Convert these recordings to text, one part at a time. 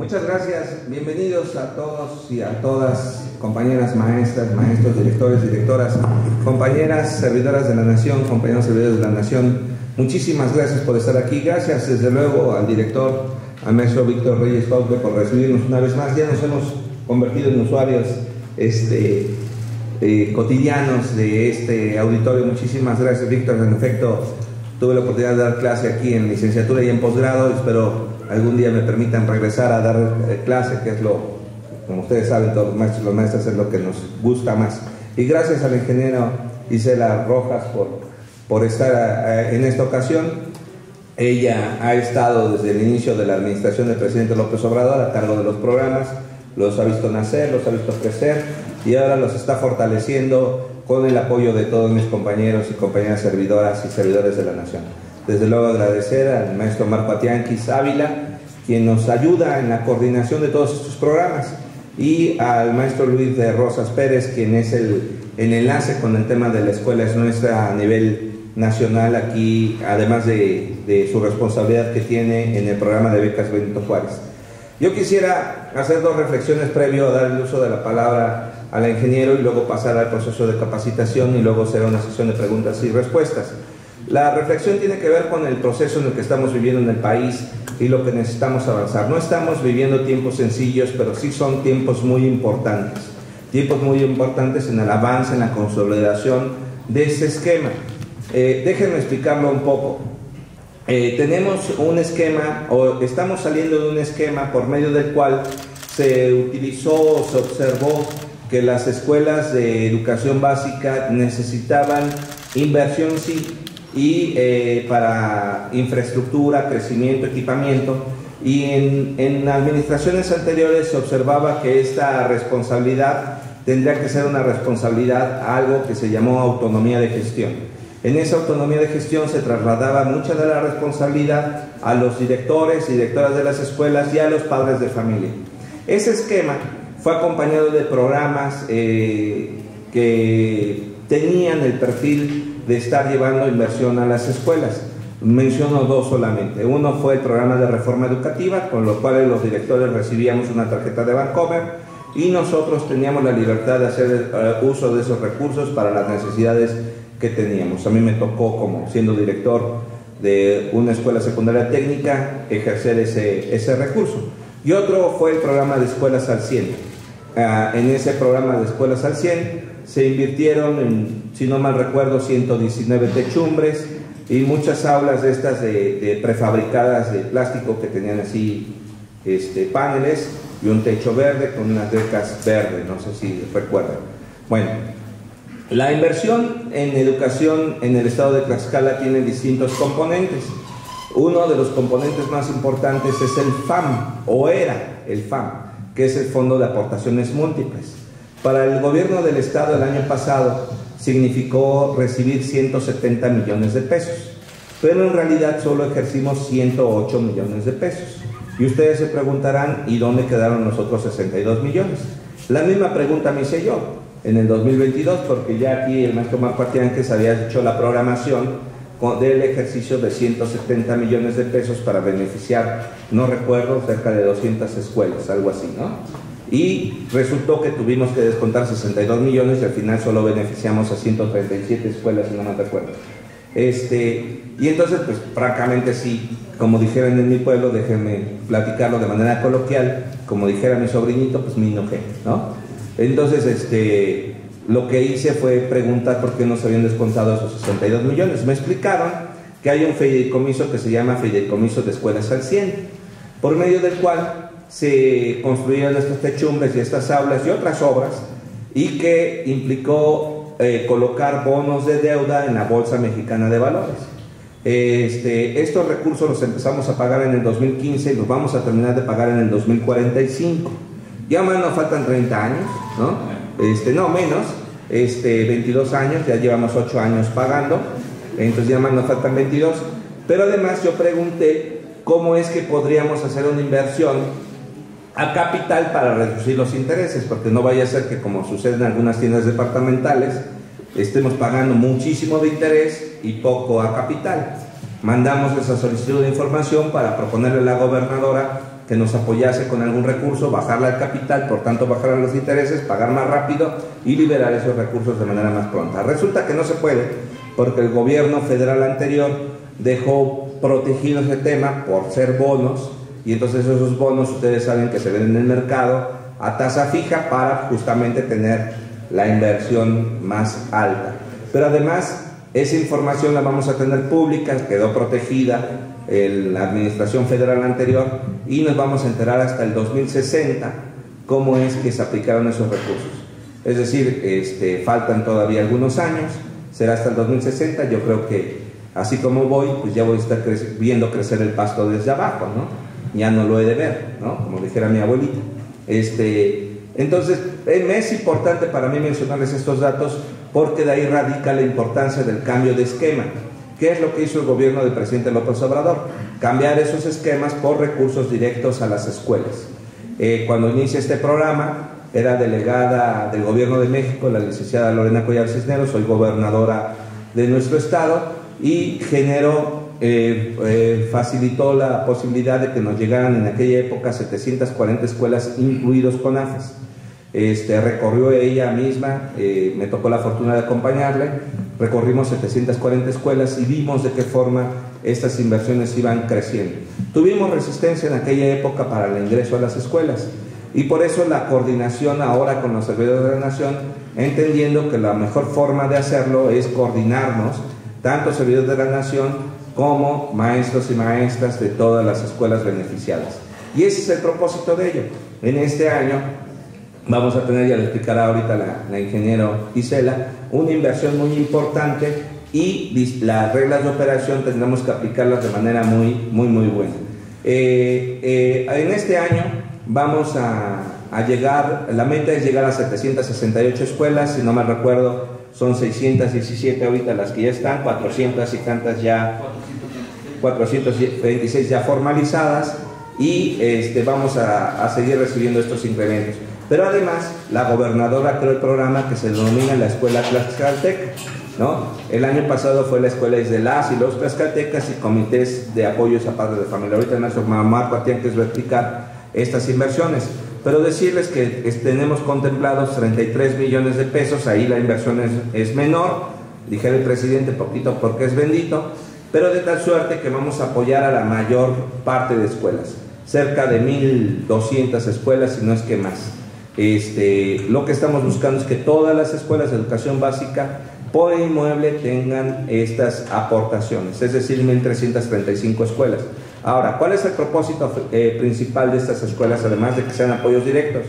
Muchas gracias, bienvenidos a todos y a todas, compañeras maestras, maestros, directores, directoras, compañeras servidoras de la nación, compañeros servidores de la nación. Muchísimas gracias por estar aquí. Gracias desde luego al director, al maestro Víctor Reyes Paupe, por recibirnos una vez más. Ya nos hemos convertido en usuarios cotidianos de este auditorio. Muchísimas gracias, Víctor. En efecto, tuve la oportunidad de dar clase aquí en licenciatura y en posgrado. Espero algún día me permitan regresar a dar clase, que es lo, como ustedes saben, todos los maestros y las maestras, es lo que nos gusta más. Y gracias al ingeniero Isela Rojas por estar en esta ocasión. Ella ha estado desde el inicio de la administración del presidente López Obrador a cargo de los programas, los ha visto nacer, los ha visto crecer y ahora los está fortaleciendo con el apoyo de todos mis compañeros y compañeras servidoras y servidores de la nación. Desde luego agradecer al maestro Marco Atianquis Ávila, quien nos ayuda en la coordinación de todos estos programas, y al maestro Luis de Rosas Pérez, quien es el enlace con el tema de la escuela es nuestra a nivel nacional aquí, además de su responsabilidad que tiene en el programa de becas Benito Juárez. Yo quisiera hacer dos reflexiones previo a dar el uso de la palabra al ingeniero y luego pasar al proceso de capacitación y luego será una sesión de preguntas y respuestas. La reflexión tiene que ver con el proceso en el que estamos viviendo en el país y lo que necesitamos avanzar. No estamos viviendo tiempos sencillos, pero sí son tiempos muy importantes en el avance, en la consolidación de este esquema. Déjenme explicarlo un poco. Tenemos un esquema, o estamos saliendo de un esquema por medio del cual se utilizó o se observó que las escuelas de educación básica necesitaban inversión, sí, y para infraestructura, crecimiento, equipamiento, y en administraciones anteriores se observaba que esta responsabilidad tendría que ser una responsabilidad a algo que se llamó autonomía de gestión. En esa autonomía de gestión se trasladaba mucha de la responsabilidad a los directores y directoras de las escuelas y a los padres de familia. Ese esquema fue acompañado de programas que tenían el perfil de estar llevando inversión a las escuelas. Menciono dos solamente. Uno fue el programa de reforma educativa, con los cuales los directores recibíamos una tarjeta de Bancomer y nosotros teníamos la libertad de hacer uso de esos recursos para las necesidades que teníamos. A mí me tocó, como siendo director de una escuela secundaria técnica, ejercer ese recurso. Y otro fue el programa de escuelas al 100. En ese programa de escuelas al 100 se invirtieron, si no mal recuerdo, 119 techumbres y muchas aulas de estas de prefabricadas de plástico que tenían así paneles y un techo verde con unas decas verdes, no sé si recuerdan. Bueno, la inversión en educación en el estado de Tlaxcala tiene distintos componentes. Uno de los componentes más importantes es el FAM, o era el FAM, que es el Fondo de Aportaciones Múltiples. Para el gobierno del estado el año pasado significó recibir 170 millones de pesos, pero en realidad solo ejercimos 108 millones de pesos. Y ustedes se preguntarán, ¿y dónde quedaron los otros 62 millones? La misma pregunta me hice yo en el 2022, porque ya aquí el maestro Marco Atianquis había hecho la programación del ejercicio de 170 millones de pesos para beneficiar, no recuerdo, cerca de 200 escuelas, algo así, ¿no? Y resultó que tuvimos que descontar 62 millones y al final solo beneficiamos a 137 escuelas, si no me recuerdo. Y entonces, pues francamente sí, como dijeran en mi pueblo, déjenme platicarlo de manera coloquial, como dijera mi sobrinito, pues me enojé, ¿no? Entonces, lo que hice fue preguntar por qué no se habían descontado esos 62 millones. Me explicaron que hay un fideicomiso que se llama Fideicomiso de Escuelas al 100, por medio del cual se construyeron estas techumbres y estas aulas y otras obras, y que implicó colocar bonos de deuda en la Bolsa Mexicana de Valores. Estos recursos los empezamos a pagar en el 2015 y los vamos a terminar de pagar en el 2045. Ya más nos faltan 30 años, ¿no? No menos, 22 años, ya llevamos 8 años pagando, entonces ya más nos faltan 22. Pero además yo pregunté cómo es que podríamos hacer una inversión a capital para reducir los intereses, porque no vaya a ser que, como sucede en algunas tiendas departamentales, estemos pagando muchísimo de interés y poco a capital. Mandamos esa solicitud de información para proponerle a la gobernadora que nos apoyase con algún recurso, bajarla al capital, por tanto bajar los intereses, pagar más rápido y liberar esos recursos de manera más pronta. Resulta que no se puede, porque el gobierno federal anterior dejó protegido ese tema por ser bonos, y entonces esos bonos ustedes saben que se ven en el mercado a tasa fija para justamente tener la inversión más alta. Pero además esa información la vamos a tener pública, quedó protegida en la administración federal anterior y nos vamos a enterar hasta el 2060 cómo es que se aplicaron esos recursos. Es decir, faltan todavía algunos años, será hasta el 2060, yo creo que así como voy, pues ya voy a estar viendo crecer el pasto desde abajo, ¿no? Ya no lo he de ver, ¿no? Como dijera mi abuelita. Entonces, es importante para mí mencionarles estos datos porque de ahí radica la importancia del cambio de esquema. ¿Qué es lo que hizo el gobierno del presidente López Obrador? Cambiar esos esquemas por recursos directos a las escuelas. Cuando inicia este programa, era delegada del gobierno de México, la licenciada Lorena Cuellar Cisneros, soy gobernadora de nuestro estado, y facilitó la posibilidad de que nos llegaran en aquella época 740 escuelas, incluidos CONAFES. Recorrió ella misma, me tocó la fortuna de acompañarle, recorrimos 740 escuelas y vimos de qué forma estas inversiones iban creciendo. Tuvimos resistencia en aquella época para el ingreso a las escuelas y por eso la coordinación ahora con los servidores de la Nación, entendiendo que la mejor forma de hacerlo es coordinarnos, tanto servidores de la Nación como maestros y maestras de todas las escuelas beneficiadas. Y ese es el propósito de ello. En este año vamos a tener, ya lo explicará ahorita la ingeniero Isela, una inversión muy importante y las reglas de operación tendremos que aplicarlas de manera muy buena. En este año vamos a llegar, la meta es llegar a 768 escuelas, si no me recuerdo son 617 ahorita las que ya están, 400 y tantas ya, 426 ya formalizadas, y vamos a seguir recibiendo estos incrementos. Pero además, la gobernadora creó el programa que se denomina la Escuela Tlaxcalteca, ¿no? El año pasado fue la escuela de las y los tlaxcaltecas y comités de apoyos a padres de familia. Ahorita nuestro Marco Atienques va a explicar estas inversiones. Pero decirles que tenemos contemplados 33 millones de pesos, ahí la inversión es menor, dijera el presidente, poquito porque es bendito, pero de tal suerte que vamos a apoyar a la mayor parte de escuelas, cerca de 1,200 escuelas, si no es que más. Lo que estamos buscando es que todas las escuelas de educación básica por inmueble tengan estas aportaciones, es decir, 1,335 escuelas. Ahora, ¿cuál es el propósito principal de estas escuelas, además de que sean apoyos directos?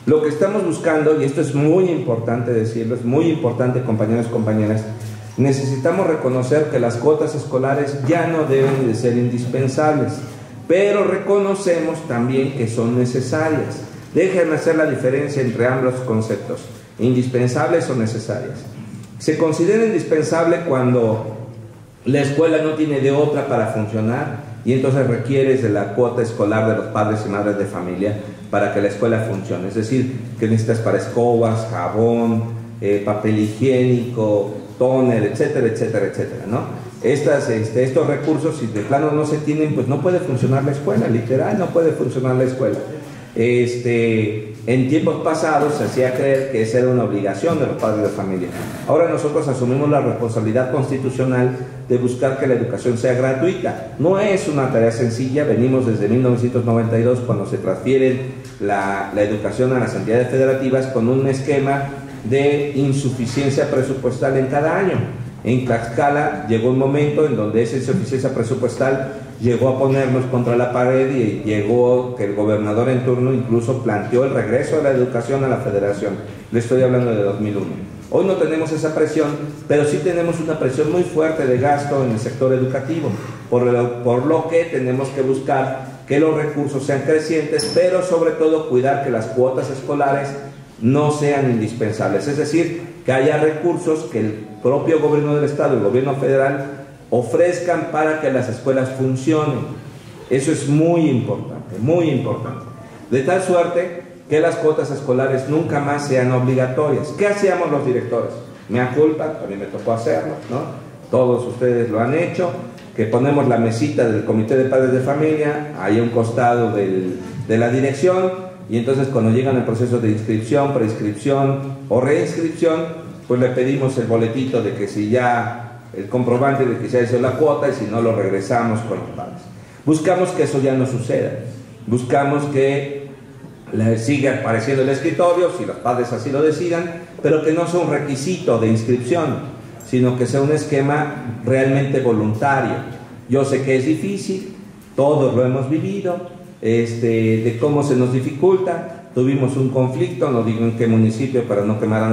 Lo que estamos buscando, y esto es muy importante decirlo, es muy importante, compañeros y compañeras, necesitamos reconocer que las cuotas escolares ya no deben de ser indispensables, pero reconocemos también que son necesarias. Déjenme hacer la diferencia entre ambos conceptos, indispensables o necesarias. Se considera indispensable cuando la escuela no tiene de otra para funcionar y entonces requieres de la cuota escolar de los padres y madres de familia para que la escuela funcione. Es decir, que necesitas para escobas, jabón, papel higiénico, tóner, etcétera, etcétera, etcétera, ¿no? Estos recursos, si de plano no se tienen, pues no puede funcionar la escuela, literal, no puede funcionar la escuela. En tiempos pasados se hacía creer que esa era una obligación de los padres de familia. Ahora nosotros asumimos la responsabilidad constitucional de buscar que la educación sea gratuita. No es una tarea sencilla, venimos desde 1992 cuando se transfiere la educación a las entidades federativas con un esquema de insuficiencia presupuestal en cada año. En Tlaxcala llegó un momento en donde esa insuficiencia presupuestal llegó a ponernos contra la pared y llegó que el gobernador en turno incluso planteó el regreso de la educación a la federación. Le estoy hablando de 2001. Hoy no tenemos esa presión, pero sí tenemos una presión muy fuerte de gasto en el sector educativo, por lo que tenemos que buscar que los recursos sean crecientes, pero sobre todo cuidar que las cuotas escolares no sean indispensables, es decir, que haya recursos que el propio gobierno del estado, el gobierno federal, ofrezcan para que las escuelas funcionen. Eso es muy importante, muy importante. De tal suerte que las cuotas escolares nunca más sean obligatorias. ¿Qué hacíamos los directores? Me culpa, a mí me tocó hacerlo, ¿no? Todos ustedes lo han hecho. que ponemos la mesita del comité de padres de familia ahí a un costado de la dirección, y entonces cuando llegan el proceso de inscripción, preinscripción o reinscripción, pues le pedimos el boletito de que si ya, el comprobante de que se ha hecho la cuota, y si no, lo regresamos con los padres. Buscamos que eso ya no suceda, buscamos que siga apareciendo el escritorio, si los padres así lo decidan, pero que no sea un requisito de inscripción, sino que sea un esquema realmente voluntario. Yo sé que es difícil, todos lo hemos vivido, de cómo se nos dificulta. Tuvimos un conflicto, no digo en qué municipio para no quemar a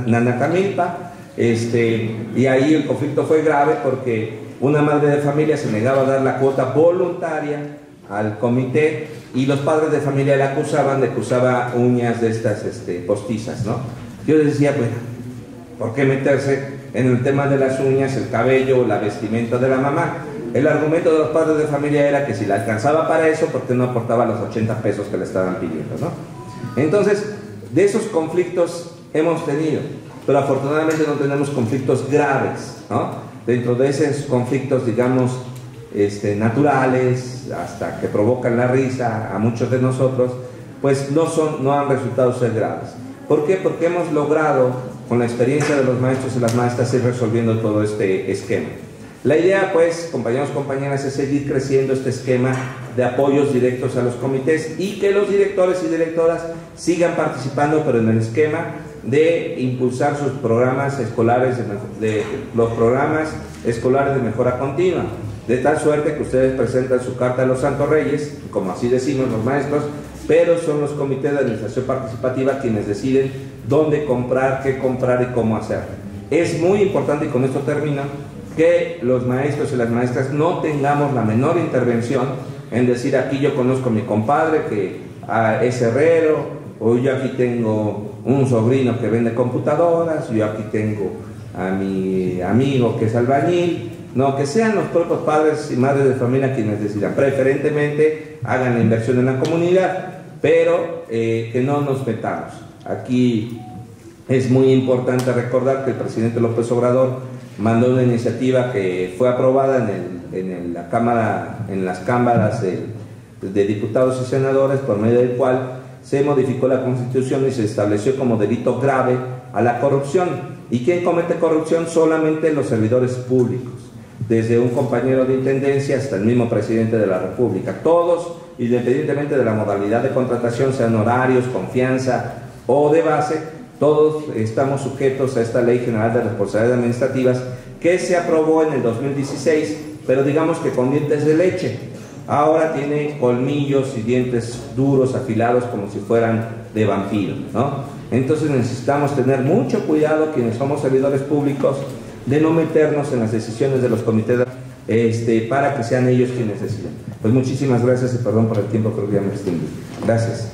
Nanacamilpa, y ahí el conflicto fue grave porque una madre de familia se negaba a dar la cuota voluntaria al comité, y los padres de familia la acusaban de que usaba uñas de estas postizas, ¿no? Yo les decía, bueno, ¿por qué meterse en el tema de las uñas, el cabello, la vestimenta de la mamá? El argumento de los padres de familia era que si la alcanzaba para eso, ¿por qué no aportaba los 80 pesos que le estaban pidiendo, ¿no? Entonces, de esos conflictos hemos tenido, pero afortunadamente no tenemos conflictos graves, ¿no? Dentro de esos conflictos, digamos, naturales, hasta que provocan la risa a muchos de nosotros, pues no han resultado ser graves. ¿Por qué? Porque hemos logrado, con la experiencia de los maestros y las maestras, ir resolviendo todo este esquema. La idea, pues, compañeros y compañeras, es seguir creciendo este esquema de apoyos directos a los comités, y que los directores y directoras sigan participando, pero en el esquema de impulsar sus programas escolares, los programas escolares de mejora continua, de tal suerte que ustedes presentan su carta a los Santos Reyes, como así decimos los maestros, pero son los comités de administración participativa quienes deciden dónde comprar, qué comprar y cómo hacerlo. Es muy importante, y con esto termino, que los maestros y las maestras no tengamos la menor intervención en decir, aquí yo conozco a mi compadre que es herrero, o yo aquí tengo un sobrino que vende computadoras, yo aquí tengo a mi amigo que es albañil. No, que sean los propios padres y madres de familia quienes decidan. Preferentemente hagan la inversión en la comunidad, pero que no nos metamos. Aquí es muy importante recordar que el presidente López Obrador mandó una iniciativa que fue aprobada en las cámaras de diputados y senadores, por medio del cual se modificó la Constitución y se estableció como delito grave a la corrupción. ¿Y quién comete corrupción? Solamente los servidores públicos, desde un compañero de intendencia hasta el mismo presidente de la República. Todos, independientemente de la modalidad de contratación, sean horarios, confianza o de base, todos estamos sujetos a esta Ley General de Responsabilidades Administrativas que se aprobó en el 2016, pero digamos que con dientes de leche. Ahora tiene colmillos y dientes duros, afilados, como si fueran de vampiro, ¿no? Entonces necesitamos tener mucho cuidado, quienes somos servidores públicos, de no meternos en las decisiones de los comités para que sean ellos quienes decidan. Pues muchísimas gracias y perdón por el tiempo, creo que ya me extendí. Gracias.